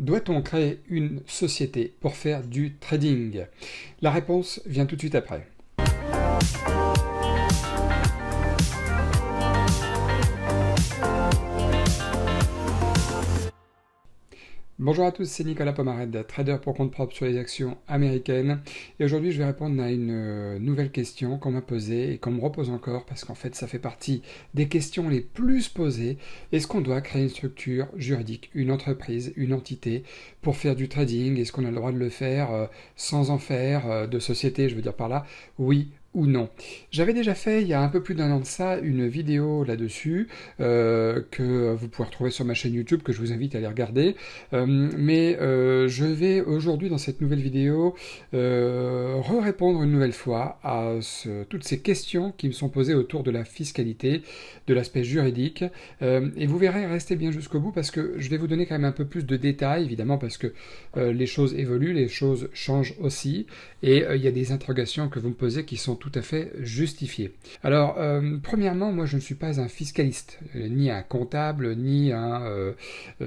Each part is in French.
Doit-on créer une société pour faire du trading? La réponse vient tout de suite après. Bonjour à tous, c'est Nicolas Pomarède, trader pour compte propre sur les actions américaines. Et aujourd'hui, je vais répondre à une nouvelle question qu'on m'a posée et qu'on me repose encore parce qu'en fait, ça fait partie des questions les plus posées. Est-ce qu'on doit créer une structure juridique, une entreprise, une entité pour faire du trading? Est-ce qu'on a le droit de le faire sans en faire de société, je veux dire par là? Oui ou non. J'avais déjà fait, il y a un peu plus d'un an de ça, une vidéo là-dessus que vous pouvez retrouver sur ma chaîne YouTube, que je vous invite à aller regarder. Mais je vais aujourd'hui, dans cette nouvelle vidéo, répondre une nouvelle fois à toutes ces questions qui me sont posées autour de la fiscalité, de l'aspect juridique. Et vous verrez, restez bien jusqu'au bout, parce que je vais vous donner quand même un peu plus de détails, évidemment, parce que les choses évoluent, les choses changent aussi, et il y a des interrogations que vous me posez qui sont tout à fait justifiées. Alors, premièrement, moi je ne suis pas un fiscaliste, ni un comptable, ni un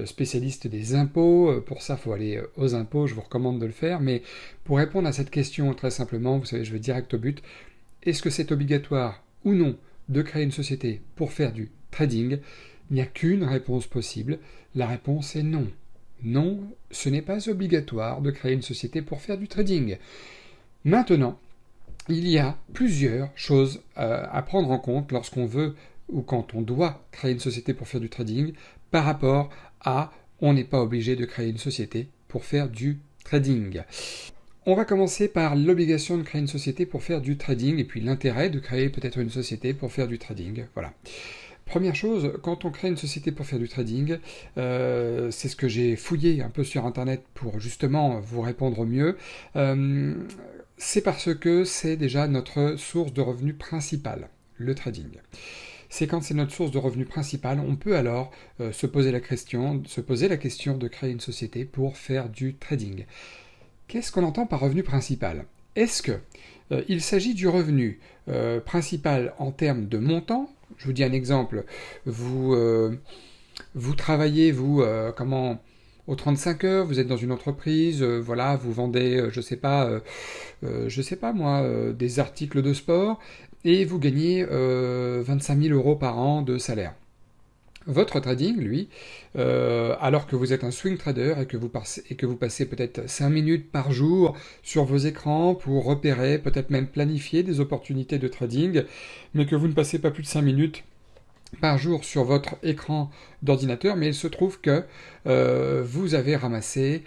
spécialiste des impôts. Pour ça, il faut aller aux impôts, je vous recommande de le faire. Mais pour répondre à cette question très simplement, vous savez, je vais direct au but. Est-ce que c'est obligatoire ou non de créer une société pour faire du trading? Il n'y a qu'une réponse possible. La réponse est non. Non, ce n'est pas obligatoire de créer une société pour faire du trading. Maintenant, il y a plusieurs choses à prendre en compte lorsqu'on veut ou quand on doit créer une société pour faire du trading par rapport à on n'est pas obligé de créer une société pour faire du trading. On va commencer par l'obligation de créer une société pour faire du trading et puis l'intérêt de créer peut-être une société pour faire du trading. Voilà. Première chose, quand on crée une société pour faire du trading, c'est ce que j'ai fouillé un peu sur Internet pour justement vous répondre au mieux, c'est parce que c'est déjà notre source de revenus principale, le trading. C'est quand c'est notre source de revenus principale, on peut alors se poser la question de créer une société pour faire du trading. Qu'est-ce qu'on entend par revenu principal? Est-ce que il s'agit du revenu principal en termes de montant? Je vous dis un exemple. Vous travaillez, aux 35 heures, vous êtes dans une entreprise, voilà, vous vendez, je sais pas moi, des articles de sport, et vous gagnez 25 000 euros par an de salaire. Votre trading, lui, alors que vous êtes un swing trader et que vous passez peut-être 5 minutes par jour sur vos écrans pour repérer, peut-être même planifier des opportunités de trading, mais que vous ne passez pas plus de 5 minutes par jour sur votre écran d'ordinateur, mais il se trouve que vous avez ramassé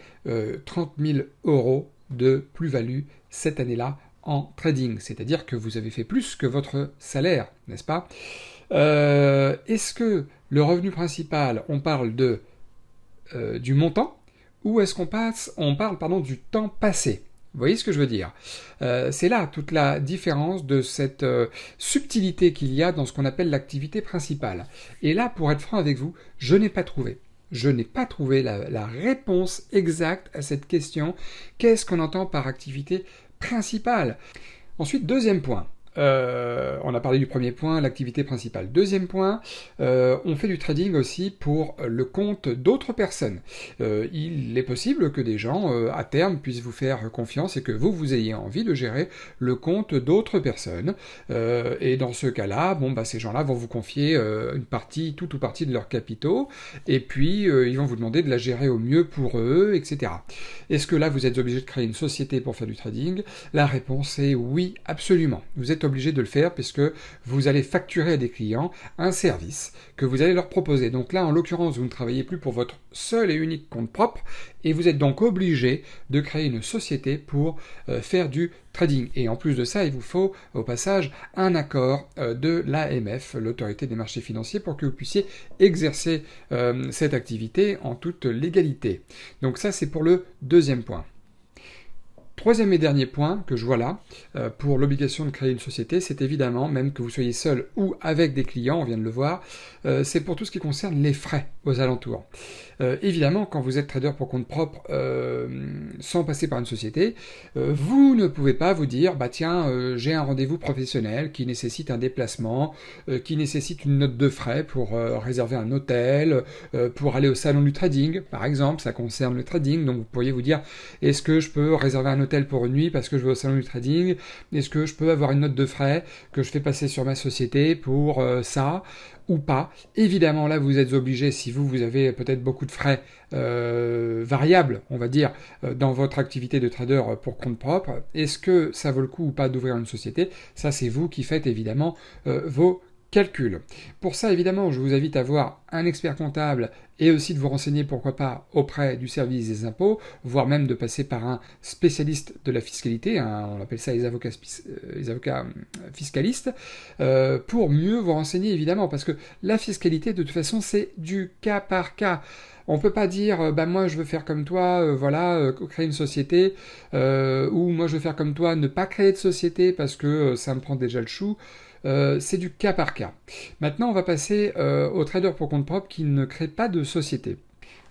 30 000 euros de plus-value cette année-là en trading, c'est-à-dire que vous avez fait plus que votre salaire, n'est-ce pas? Est-ce que le revenu principal, on parle du montant, ou est-ce qu'on parle du temps passé? Vous voyez ce que je veux dire? C'est là toute la différence de cette subtilité qu'il y a dans ce qu'on appelle l'activité principale. Et là, pour être franc avec vous, je n'ai pas trouvé. Je n'ai pas trouvé la réponse exacte à cette question. Qu'est-ce qu'on entend par activité principale? Ensuite, deuxième point. On a parlé du premier point, l'activité principale. Deuxième point, on fait du trading aussi pour le compte d'autres personnes. Il est possible que des gens, à terme, puissent vous faire confiance et que vous ayez envie de gérer le compte d'autres personnes. Et dans ce cas-là, ces gens-là vont vous confier une partie, tout ou partie de leurs capitaux, et puis ils vont vous demander de la gérer au mieux pour eux, etc. Est-ce que là, vous êtes obligé de créer une société pour faire du trading? La réponse est oui, absolument. Vous êtes obligé de le faire puisque vous allez facturer à des clients un service que vous allez leur proposer. Donc là, en l'occurrence, vous ne travaillez plus pour votre seul et unique compte propre et vous êtes donc obligé de créer une société pour faire du trading. Et en plus de ça, il vous faut au passage un accord de l'AMF, l'autorité des marchés financiers, pour que vous puissiez exercer cette activité en toute légalité. Donc ça, c'est pour le deuxième point. Troisième et dernier point que je vois là, pour l'obligation de créer une société, c'est évidemment, même que vous soyez seul ou avec des clients, on vient de le voir, c'est pour tout ce qui concerne les frais aux alentours. Évidemment, quand vous êtes trader pour compte propre, sans passer par une société, vous ne pouvez pas vous dire, bah tiens, j'ai un rendez-vous professionnel qui nécessite un déplacement, qui nécessite une note de frais pour réserver un hôtel, pour aller au salon du trading, par exemple, ça concerne le trading, donc vous pourriez vous dire, est-ce que je peux réserver un hôtel pour une nuit parce que je vais au salon du trading? Est-ce que je peux avoir une note de frais que je fais passer sur ma société pour ça ou pas? Évidemment, là, vous êtes obligé, si vous avez peut-être beaucoup de frais variables, on va dire, dans votre activité de trader pour compte propre, est-ce que ça vaut le coup ou pas d'ouvrir une société? Ça, c'est vous qui faites évidemment vos calcul. Pour ça, évidemment, je vous invite à voir un expert comptable et aussi de vous renseigner, pourquoi pas, auprès du service des impôts, voire même de passer par un spécialiste de la fiscalité, on appelle ça les avocats fiscalistes, pour mieux vous renseigner, évidemment, parce que la fiscalité, de toute façon, c'est du cas par cas. On peut pas dire, bah moi je veux faire comme toi, créer une société, ou moi je veux faire comme toi, ne pas créer de société parce que ça me prend déjà le chou. C'est du cas par cas. Maintenant, on va passer au trader pour compte propre qui ne crée pas de société.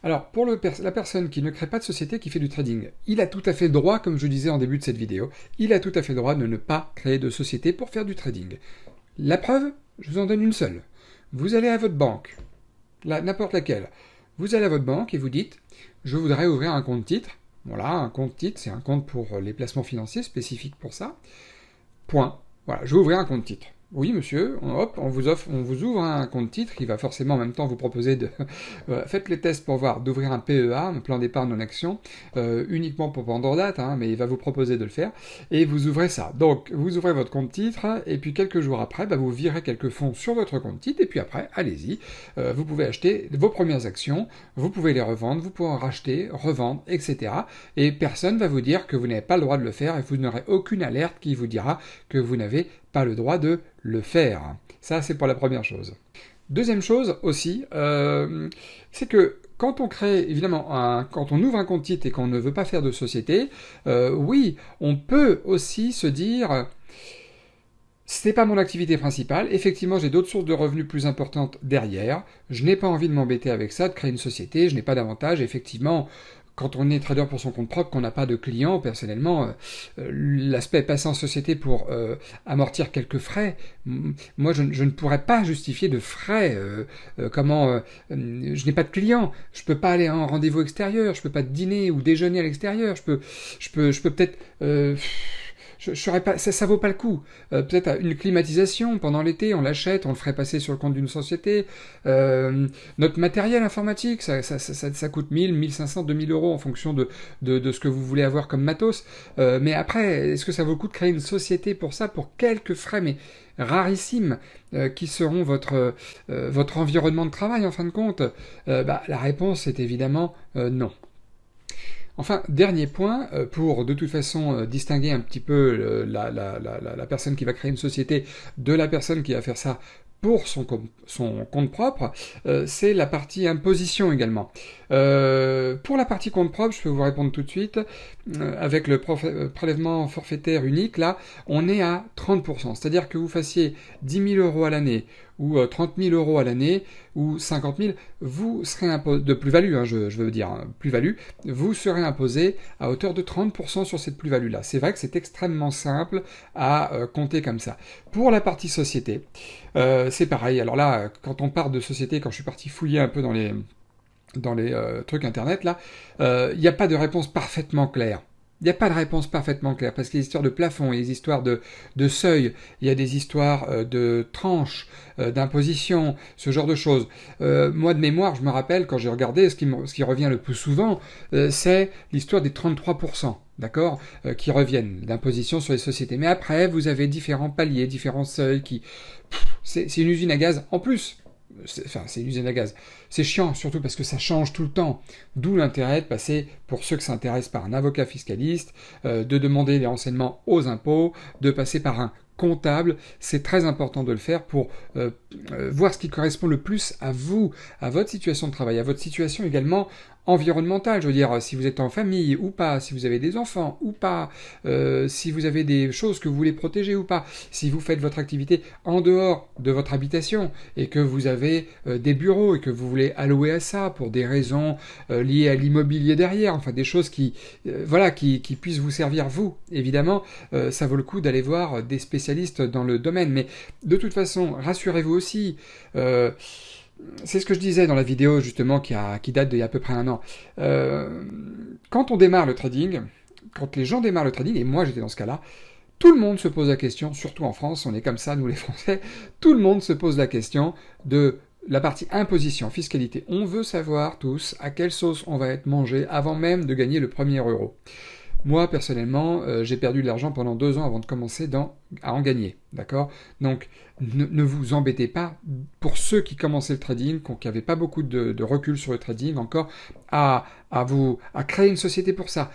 Alors, pour la personne qui ne crée pas de société, qui fait du trading, il a tout à fait le droit, comme je disais en début de cette vidéo, il a tout à fait le droit de ne pas créer de société pour faire du trading. La preuve, je vous en donne une seule. Vous allez à votre banque, n'importe laquelle. Vous allez à votre banque et vous dites, je voudrais ouvrir un compte titre. Voilà, un compte titre, c'est un compte pour les placements financiers spécifiques pour ça. Point. Voilà, je vais ouvrir un compte titre. Oui, monsieur, hop, on vous ouvre un compte titre, il va forcément en même temps vous proposer de... faites les tests pour voir, d'ouvrir un PEA, un plan d'épargne en action, uniquement pour vendre date, mais il va vous proposer de le faire, et vous ouvrez ça. Donc, vous ouvrez votre compte titre, et puis quelques jours après, vous virez quelques fonds sur votre compte titre, et puis après, allez-y, vous pouvez acheter vos premières actions, vous pouvez les revendre, vous pouvez en racheter, revendre, etc. Et personne ne va vous dire que vous n'avez pas le droit de le faire, et vous n'aurez aucune alerte qui vous dira que vous n'avez pas le droit de le faire. Ça, c'est pour la première chose. Deuxième chose aussi, c'est que quand on crée, évidemment, quand on ouvre un compte titre et qu'on ne veut pas faire de société, oui, on peut aussi se dire... C'est pas mon activité principale, effectivement j'ai d'autres sources de revenus plus importantes derrière, je n'ai pas envie de m'embêter avec ça, de créer une société, je n'ai pas d'avantage, effectivement, quand on est trader pour son compte propre, qu'on n'a pas de clients, personnellement, l'aspect passer en société pour amortir quelques frais, moi je ne pourrais pas justifier de frais, je n'ai pas de clients, je peux pas aller en rendez-vous extérieur, je peux pas dîner ou déjeuner à l'extérieur, je peux peut-être... je serais pas, ça vaut pas le coup. Peut-être une climatisation pendant l'été, on l'achète, on le ferait passer sur le compte d'une société. Notre matériel informatique, ça coûte 1000, 1500, 2000 euros en fonction de ce que vous voulez avoir comme matos. Mais après, est-ce que ça vaut le coup de créer une société pour ça, pour quelques frais, mais rarissimes, qui seront votre environnement de travail en fin de compte? La réponse est évidemment non. Enfin, dernier point, pour de toute façon distinguer un petit peu la personne qui va créer une société de la personne qui va faire ça pour son compte propre, c'est la partie imposition également. Pour la partie compte propre, je peux vous répondre tout de suite, avec le prélèvement forfaitaire unique, là, on est à 30%. C'est-à-dire que vous fassiez 10 000 euros à l'année, ou 30 000 euros à l'année, ou 50 000, vous serez imposé, de plus-value, je veux dire, plus-value, vous serez imposé à hauteur de 30% sur cette plus-value-là. C'est vrai que c'est extrêmement simple à compter comme ça. Pour la partie société, c'est pareil. Alors là, quand on part de société, quand je suis parti fouiller un peu dans les trucs internet, là, il n'y a pas de réponse parfaitement claire. Il n'y a pas de réponse parfaitement claire, parce qu'il y a des histoires de plafond, il y a des histoires de seuil, il y a des histoires de tranches, d'imposition, ce genre de choses. Moi, de mémoire, je me rappelle, quand j'ai regardé, ce qui revient le plus souvent, c'est l'histoire des 33%. D'accord, qui reviennent d'imposition sur les sociétés. Mais après, vous avez différents paliers, différents seuils qui... C'est une usine à gaz en plus. C'est une usine à gaz. C'est chiant, surtout parce que ça change tout le temps. D'où l'intérêt de passer, pour ceux qui s'intéressent, par un avocat fiscaliste, de demander les renseignements aux impôts, de passer par un comptable. C'est très important de le faire pour voir ce qui correspond le plus à vous, à votre situation de travail, à votre situation également environnementales, je veux dire, si vous êtes en famille ou pas, si vous avez des enfants ou pas, si vous avez des choses que vous voulez protéger ou pas, si vous faites votre activité en dehors de votre habitation et que vous avez des bureaux et que vous voulez allouer à ça pour des raisons liées à l'immobilier derrière, enfin des choses voilà, qui puissent vous servir vous, évidemment, ça vaut le coup d'aller voir des spécialistes dans le domaine. Mais de toute façon, rassurez-vous aussi, c'est ce que je disais dans la vidéo justement qui date d'il y a à peu près un an. Quand on démarre le trading, quand les gens démarrent le trading, et moi j'étais dans ce cas-là, tout le monde se pose la question, surtout en France, on est comme ça, nous les Français, tout le monde se pose la question de la partie imposition, fiscalité. On veut savoir tous à quelle sauce on va être mangé avant même de gagner le premier euro. Moi, personnellement, j'ai perdu de l'argent pendant 2 ans avant de commencer à en gagner, d'accord? Donc, ne vous embêtez pas, pour ceux qui commençaient le trading, qui n'avaient pas beaucoup de recul sur le trading encore, à créer une société pour ça.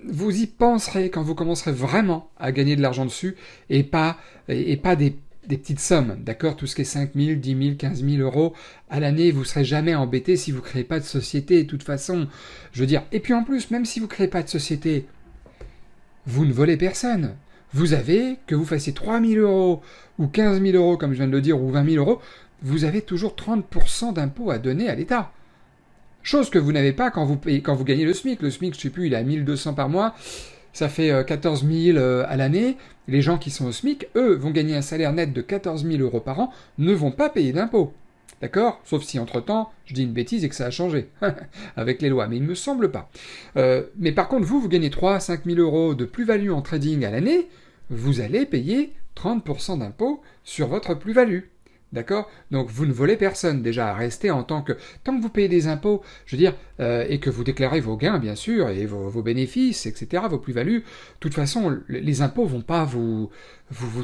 Vous y penserez quand vous commencerez vraiment à gagner de l'argent dessus, et pas des petites sommes, d'accord? Tout ce qui est 5 000, 10 000, 15 000 euros à l'année, vous ne serez jamais embêté si vous ne créez pas de société, de toute façon. Je veux dire, et puis en plus, même si vous ne créez pas de société, vous ne volez personne. Vous avez, que vous fassiez 3 000 euros ou 15 000 euros, comme je viens de le dire, ou 20 000 euros, vous avez toujours 30% d'impôts à donner à l'État. Chose que vous n'avez pas quand vous gagnez le SMIC. Le SMIC, je ne sais plus, il est à 1 200 par mois. Ça fait 14 000 à l'année. Les gens qui sont au SMIC, eux, vont gagner un salaire net de 14 000 euros par an, ne vont pas payer d'impôts. D'accord? Sauf si, entre-temps, je dis une bêtise et que ça a changé avec les lois, mais il ne me semble pas. Mais par contre, vous gagnez 3 à 5 000 euros de plus-value en trading à l'année, vous allez payer 30% d'impôts sur votre plus-value. D'accord? Donc vous ne volez personne, déjà, restez en tant que vous payez des impôts, je veux dire, et que vous déclarez vos gains, bien sûr, et vos bénéfices, etc., vos plus-values, de toute façon, les impôts vont pas vous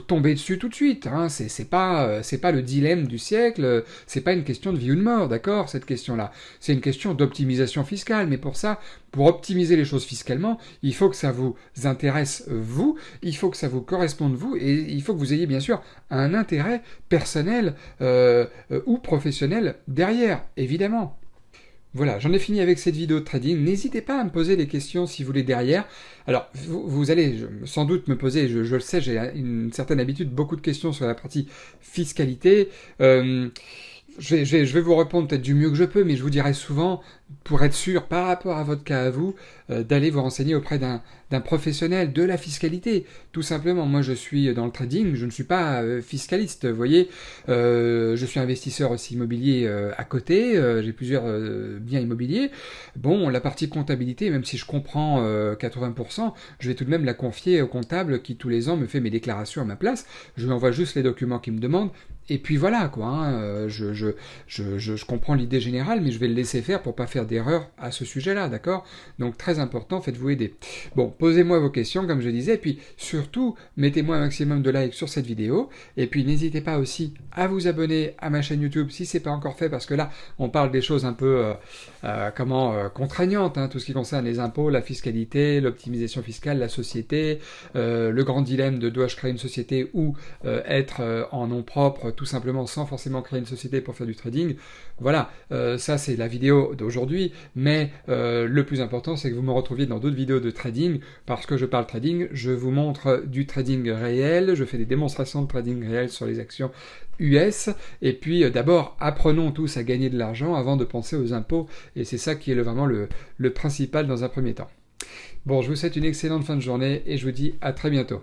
tomber dessus tout de suite, hein. C'est pas le dilemme du siècle, c'est pas une question de vie ou de mort, d'accord, cette question-là. C'est une question d'optimisation fiscale, mais pour ça, pour optimiser les choses fiscalement, il faut que ça vous intéresse vous, il faut que ça vous corresponde vous, et il faut que vous ayez bien sûr un intérêt personnel ou professionnel derrière, évidemment. Voilà, j'en ai fini avec cette vidéo de trading. N'hésitez pas à me poser des questions si vous voulez derrière. Alors, vous allez sans doute me poser, je le sais, j'ai une certaine habitude, beaucoup de questions sur la partie fiscalité. Je vais vous répondre peut-être du mieux que je peux, mais je vous dirai souvent, pour être sûr, par rapport à votre cas à vous, d'aller vous renseigner auprès d'un professionnel de la fiscalité. Tout simplement, moi je suis dans le trading, je ne suis pas fiscaliste, vous voyez. Je suis investisseur aussi immobilier à côté, j'ai plusieurs biens immobiliers. Bon, la partie comptabilité, même si je comprends 80%, je vais tout de même la confier au comptable qui tous les ans me fait mes déclarations à ma place. Je lui envoie juste les documents qu'il me demande. Et puis voilà, quoi, hein, je comprends l'idée générale, mais je vais le laisser faire pour pas faire d'erreur à ce sujet-là, d'accord? Donc très important, faites-vous aider. Bon, posez-moi vos questions, comme je disais, et puis surtout, mettez-moi un maximum de likes sur cette vidéo, et puis n'hésitez pas aussi à vous abonner à ma chaîne YouTube si c'est pas encore fait, parce que là, on parle des choses un peu, contraignantes, hein, tout ce qui concerne les impôts, la fiscalité, l'optimisation fiscale, la société, le grand dilemme de dois-je créer une société ou être en nom propre, tout simplement sans forcément créer une société pour faire du trading. Voilà, ça c'est la vidéo d'aujourd'hui, mais le plus important c'est que vous me retrouviez dans d'autres vidéos de trading, parce que je parle trading, je vous montre du trading réel, je fais des démonstrations de trading réel sur les actions US, et puis d'abord apprenons tous à gagner de l'argent avant de penser aux impôts, et c'est ça qui est vraiment le principal dans un premier temps. Bon, je vous souhaite une excellente fin de journée, et je vous dis à très bientôt.